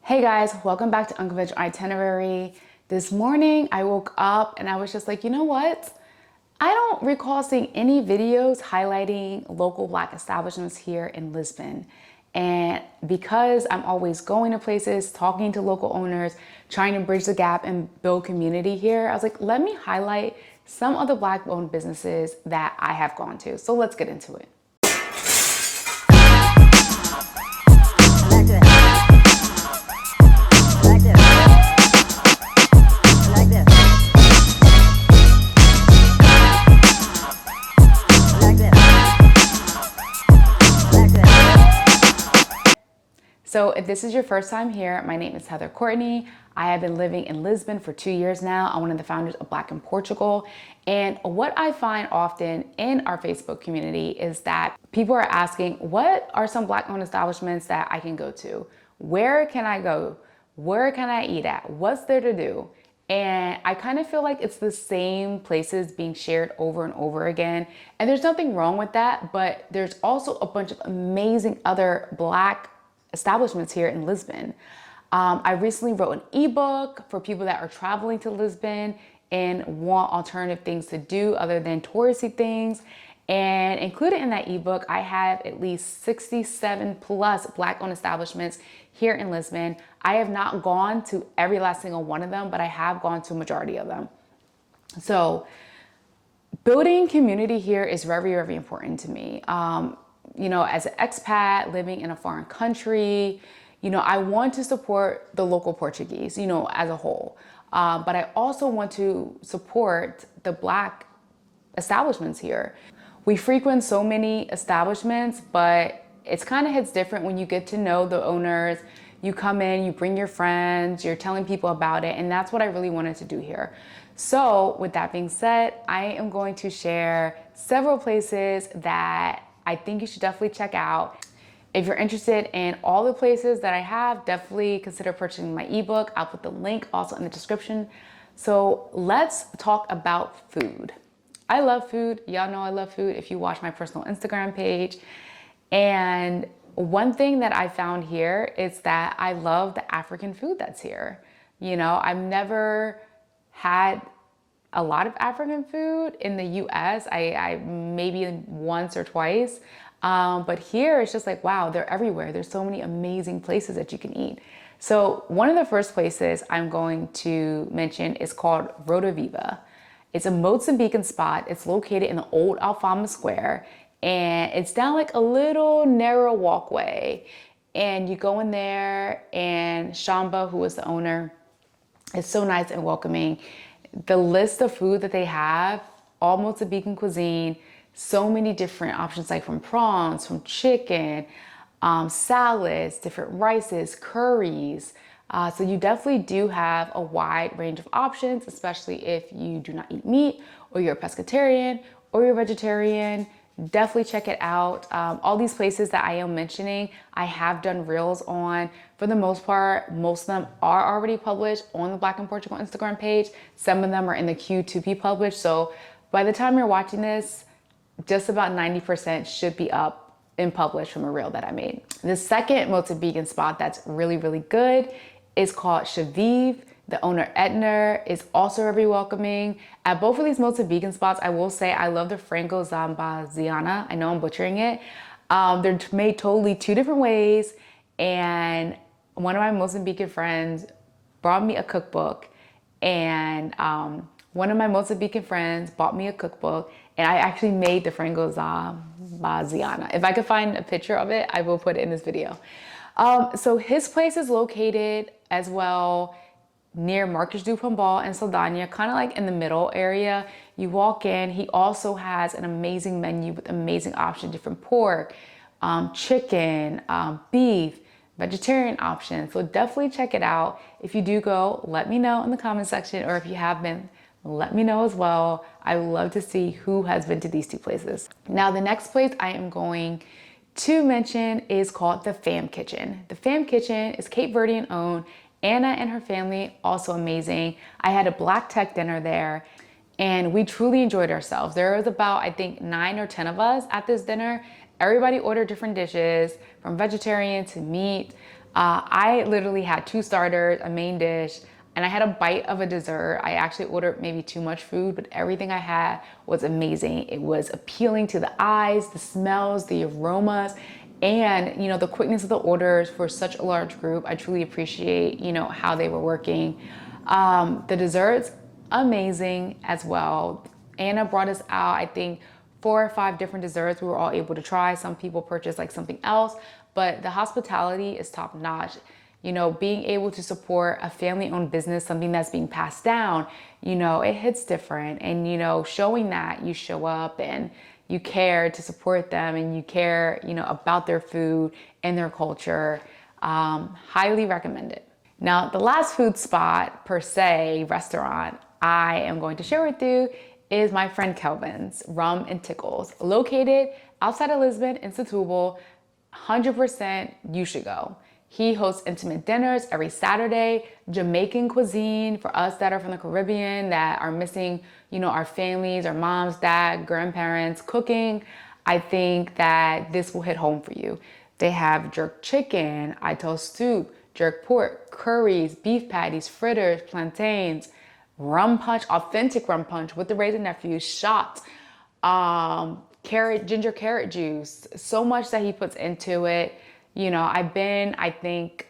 Hey guys, welcome back to Unconventional Itinerary. This morning I woke up and I was just like, you know what? I don't recall seeing any videos highlighting local Black establishments here in Lisbon. And because I'm always going to places, talking to local owners, trying to bridge the gap and build community here, I was like, let me highlight some of the Black-owned businesses that I have gone to. So let's get into it. So if this is your first time here, my name is Heather Courtney. I have been living in Lisbon for 2 years now. I'm one of the founders of Black in Portugal. And what I find often in our Facebook community is that people are asking, what are some Black-owned establishments that I can go to? Where can I go? Where can I eat at? What's there to do? And I kind of feel like it's the same places being shared over and over again. And there's nothing wrong with that, but there's also a bunch of amazing other Black establishments here in Lisbon. I recently wrote an ebook for people that are traveling to Lisbon and want alternative things to do other than touristy things. And included in that ebook, I have at least 67 plus Black-owned establishments here in Lisbon. I have not gone to every last single one of them, but I have gone to a majority of them. So building community here is very, very important to me. You know, as an expat living in a foreign country, you know, I want to support the local Portuguese, you know, as a whole. But I also want to support the Black establishments here. We frequent so many establishments, but it's kind of hits different when you get to know the owners. You come in, you bring your friends, you're telling people about it. And that's what I really wanted to do here. So with that being said, I am going to share several places that I think you should definitely check out. If you're interested in all the places that I have, definitely consider purchasing my ebook. I'll put the link also in the description. So let's talk about food. I love food. Y'all know I love food if you watch my personal Instagram page. And one thing that I found here is that I love the African food that's here. You know, I've never had a lot of African food in the US. I maybe once or twice. But here it's just like, wow, they're everywhere. There's so many amazing places that you can eat. So one of the first places I'm going to mention is called Roda Viva. It's a Mozambican spot. It's located in the old Alfama Square. And it's down like a little narrow walkway. And you go in there and Shamba, who is the owner, is so nice and welcoming. The list of food that they have, all Mozambican cuisine, so many different options, like from prawns, from chicken, salads, different rices, curries. So you definitely do have a wide range of options, especially if you do not eat meat, or you're a pescatarian, or you're a vegetarian. Definitely check it out. All these places that I am mentioning, I have done reels on. For the most part, most of them are already published on the Black in Portugal Instagram page. Some of them are in the queue to be published. So by the time you're watching this, just about 90% should be up and published from a reel that I made. The second Mozambican spot that's really, really good is called Chevive. The owner, Edner, is also very welcoming. At both of these Mozambican spots, I will say I love the frango zambaziana. I know I'm butchering it. They're made totally two different ways. And one of my Mozambican friends brought me a cookbook. And one of my Mozambican friends bought me a cookbook. And I actually made the frango zambaziana. If I could find a picture of it, I will put it in this video. So his place is located as well near Marcos do Pombal and Saldana, kind of like in the middle area. You walk in, he also has an amazing menu with amazing options, different pork, chicken, beef, vegetarian options. So definitely check it out. If you do go, let me know in the comment section, or if you have been, let me know as well. I would love to see who has been to these two places. Now, the next place I am going to mention is called the Fam Kitchen. The Fam Kitchen is Cape Verdean owned. Anna and her family, also amazing. I had a Black tech dinner there and we truly enjoyed ourselves. There was about, I think, 9 or 10 of us at this dinner. Everybody ordered different dishes, from vegetarian to meat. I literally had 2 starters, a main dish, and I had a bite of a dessert. I actually ordered maybe too much food, but everything I had was amazing. It was appealing to the eyes, the smells, the aromas, and the quickness of the orders for such a large group. I truly appreciate, how they were working. The desserts, amazing as well. Anna brought us out, I think, 4 or 5 different desserts we were all able to try. Some people purchased like something else, but the hospitality is top notch. Being able to support a family-owned business, something that's being passed down, it hits different. And, showing that you show up and you care to support them and you care, about their food and their culture, highly recommend it. Now, the last food spot per se, restaurant, I am going to share with you is my friend Kelvin's Rum and Tickles, located outside of Lisbon in Setúbal. 100% you should go. He hosts intimate dinners every Saturday, Jamaican cuisine for us that are from the Caribbean, that are missing, our families, our moms, dad, grandparents cooking. I think that this will hit home for you. They have jerk chicken, Ito soup, jerk pork, curries, beef patties, fritters, plantains, rum punch, authentic rum punch with the raisin nephews, shots, ginger carrot juice, so much that he puts into it. I've been, I think,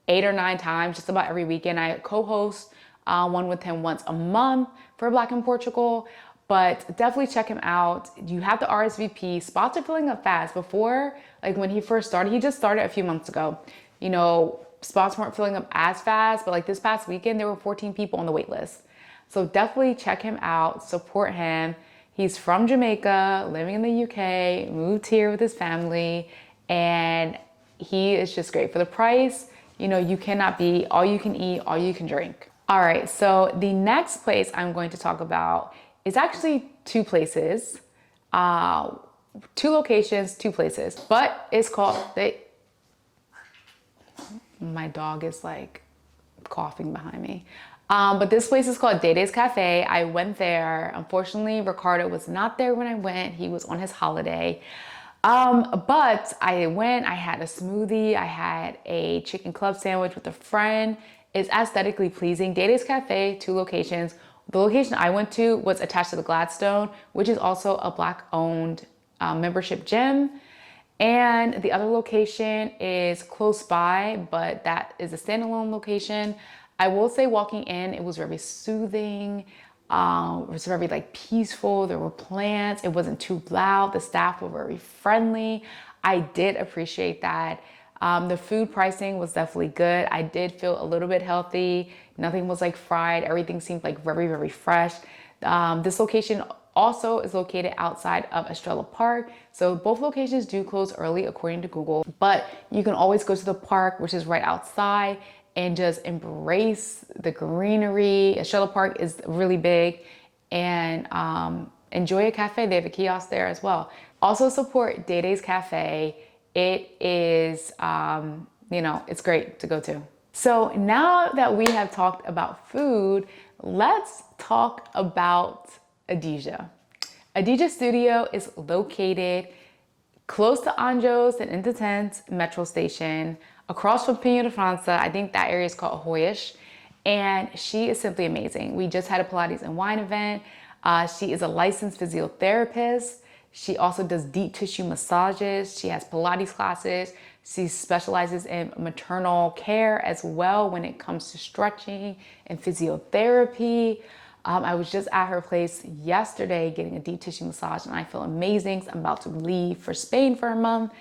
8 or 9 times, just about every weekend. I co-host one with him once a month for Black in Portugal, but definitely check him out. You have to RSVP. Spots are filling up fast. Before, like when he first started, he just started a few months ago. Spots weren't filling up as fast, but like this past weekend, there were 14 people on the wait list. So definitely check him out, support him. He's from Jamaica, living in the UK, moved here with his family, and he is just great. For the price, you cannot beat. All you can eat, all you can drink. All right, so the next place I'm going to talk about is actually 2 places, 2 locations, 2 places, but it's called, my dog is like coughing behind me. But this place is called Dede's Cafe. I went there. Unfortunately, Ricardo was not there when I went. He was on his holiday. But I went, I had a smoothie, I had a chicken club sandwich with a friend. It's aesthetically pleasing. Dede's Cafe, 2 locations. The location I went to was attached to the Gladstone, which is also a Black-owned membership gym. And the other location is close by, but that is a standalone location. I will say walking in, it was very soothing. It was very peaceful. There were plants. It wasn't too loud. The staff were very friendly. I did appreciate that. The food pricing was definitely good. I did feel a little bit healthy. Nothing was fried. Everything seemed very, very fresh. This location also is located outside of Estrella Park. So both locations do close early according to Google, but you can always go to the park, which is right outside, and just embrace the greenery. Estrella Park is really big, and enjoy a cafe. They have a kiosk there as well. Also support Dede's Cafe. It is, it's great to go to. So now that we have talked about food, let's talk about Adija. Adija Studio is located close to Anjos and Intentens metro station, across from Pinho de França. I think that area is called Hoyish, and she is simply amazing. We just had a Pilates and wine event. She is a licensed physiotherapist. She also does deep tissue massages. She has Pilates classes. She specializes in maternal care as well when it comes to stretching and physiotherapy. I was just at her place yesterday getting a deep tissue massage, and I feel amazing. I'm about to leave for Spain for a month,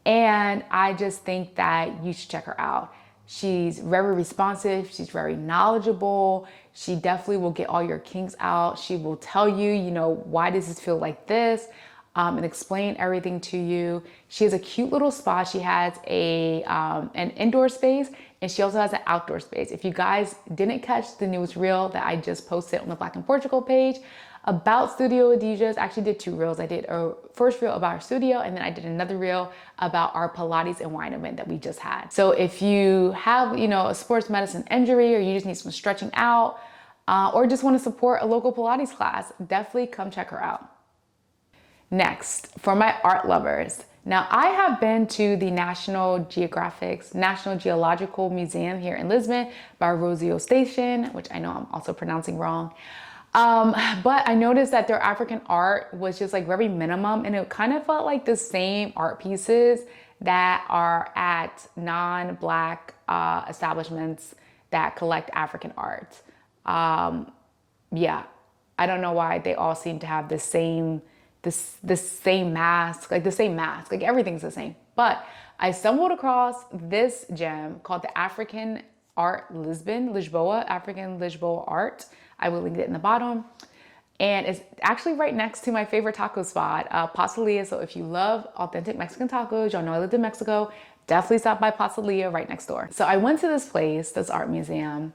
and I just think that you should check her out. She's very responsive. She's very knowledgeable. She definitely will get all your kinks out. She will tell you, why does this feel like this? And explain everything to you. She has a cute little spa. She has an indoor space, and she also has an outdoor space. If you guys didn't catch the newest reel that I just posted on the Black in Portugal page about Studio Adija's, I actually did 2 reels. I did a first reel about our studio, and then I did another reel about our Pilates and wine event that we just had. So if you have, a sports medicine injury, or you just need some stretching out, or just want to support a local Pilates class, definitely come check her out. Next, for my art lovers, Now, I have been to the National Geological Museum here in Lisbon by Rosio Station, which I know I'm also pronouncing wrong. But I noticed that their African art was just like very minimum, and it kind of felt like the same art pieces that are at non-Black establishments that collect African art. Yeah, I don't know why they all seem to have the same mask, like everything's the same. But I stumbled across this gem called the African Art Lisboa, African Lisboa Art. I will link it in the bottom. And it's actually right next to my favorite taco spot, Pasalia. So if you love authentic Mexican tacos, y'all know I lived in Mexico, definitely stop by Pasalia right next door. So I went to this place, this art museum,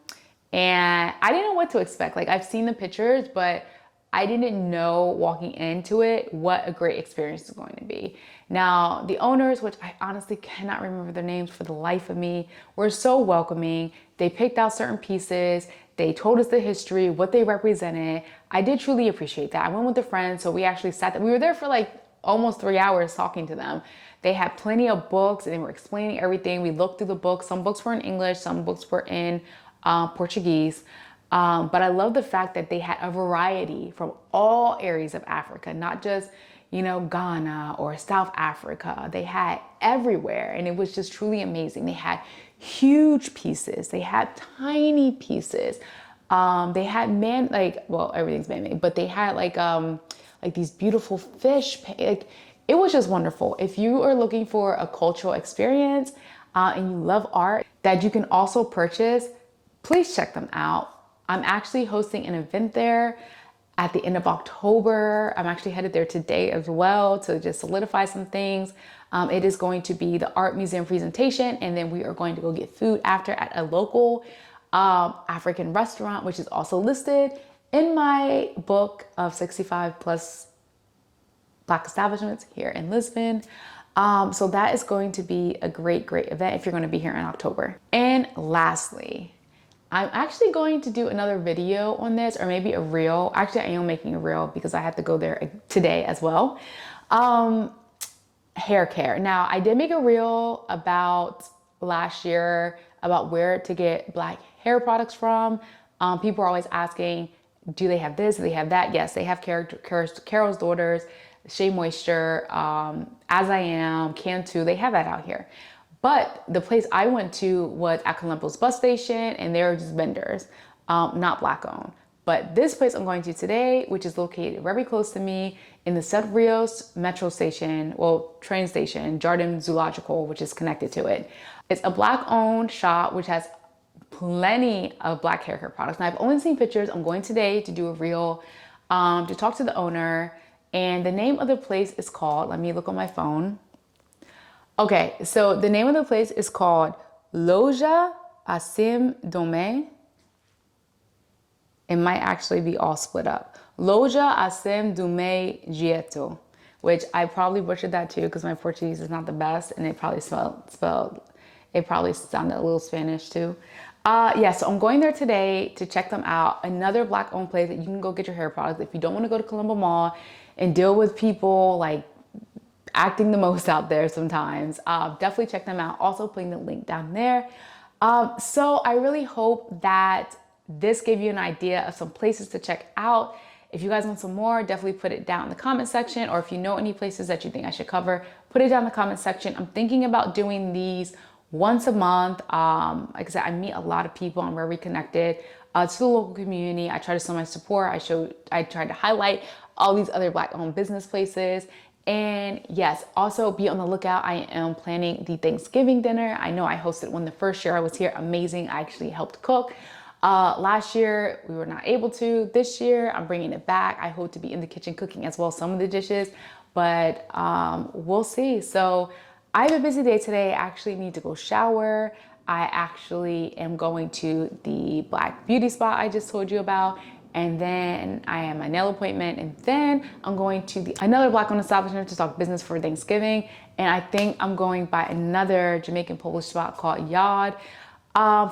and I didn't know what to expect. Like, I've seen the pictures, but I didn't know walking into it what a great experience is going to be. Now, the owners, which I honestly cannot remember their names for the life of me, were so welcoming. They picked out certain pieces. They told us the history, what they represented. I did truly appreciate that. I went with a friend, so we actually sat there. We were there for like almost 3 hours talking to them. They had plenty of books and they were explaining everything. We looked through the books. Some books were in English, some books were in Portuguese. But I love the fact that they had a variety from all areas of Africa, not just, you know, Ghana or South Africa. They had everywhere, and it was just truly amazing. They had huge pieces. They had tiny pieces. They had everything's man-made, but they had like these beautiful fish. Like, it was just wonderful. If you are looking for a cultural experience and you love art that you can also purchase, please check them out. I'm actually hosting an event there at the end of October. I'm actually headed there today as well to just solidify some things. It is going to be the art museum presentation, and then we are going to go get food after at a local African restaurant, which is also listed in my book of 65 plus Black establishments here in Lisbon. So that is going to be a great event if you're going to be here in October. And lastly, I'm actually going to do another video on this, or maybe a reel. Actually, I am making a reel because I have to go there today as well. Hair care. Now, I did make a reel about last year about where to get Black hair products from. People are always asking, do they have this? Do they have that? Yes, they have Carol's Daughters, Shea Moisture, As I Am, Cantu. They have that out here. But the place I went to was at Colombo's bus station, and they were just vendors, not Black owned. But this place I'm going to today, which is located very close to me in the Sete Rios metro station, train station, Jardim Zoological, which is connected to it. It's a Black owned shop, which has plenty of Black hair care products. Now, I've only seen pictures. I'm going today to do a reel, to talk to the owner. And the name of the place is called, let me look on my phone. Okay, so the name of the place is called Loja Assim Dome. It might actually be all split up. Loja Assim Dome Jeito, which I probably butchered that too because my Portuguese is not the best, and it probably it probably sounded a little Spanish too. Yeah, so I'm going there today to check them out. Another Black owned place that you can go get your hair products if you don't want to go to Colombo Mall and deal with people like acting the most out there sometimes. Definitely check them out. Also putting the link down there. So I really hope that this gave you an idea of some places to check out. If you guys want some more, definitely put it down in the comment section, or if you know any places that you think I should cover, put it down in the comment section. I'm thinking about doing these once a month. Like I said, I meet a lot of people. I'm very connected to the local community. I try to show my support. I tried to highlight all these other Black owned business places. And yes, also be on the lookout. I am planning the Thanksgiving dinner. I know I hosted one the first year I was here. Amazing. I actually helped cook. Last year we were not able to. This year I'm bringing it back. I hope to be in the kitchen cooking as well some of the dishes, but we'll see. So I have a busy day today. I actually need to go shower. I actually am going to the Black beauty spot I just told you about. And then I have my nail appointment, and then I'm going to another Black owned establishment to talk business for Thanksgiving. And I think I'm going by another Jamaican Polish spot called Yaad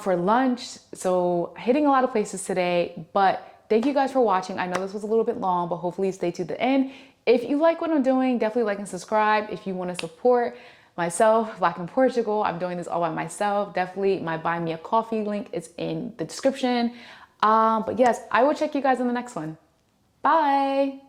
for lunch. So hitting a lot of places today, but thank you guys for watching. I know this was a little bit long, but hopefully you stay to the end. If you like what I'm doing, definitely like and subscribe. If you want to support myself, Black in Portugal, I'm doing this all by myself. Definitely my Buy Me a Coffee link is in the description. But yes, I will check you guys in the next one. Bye.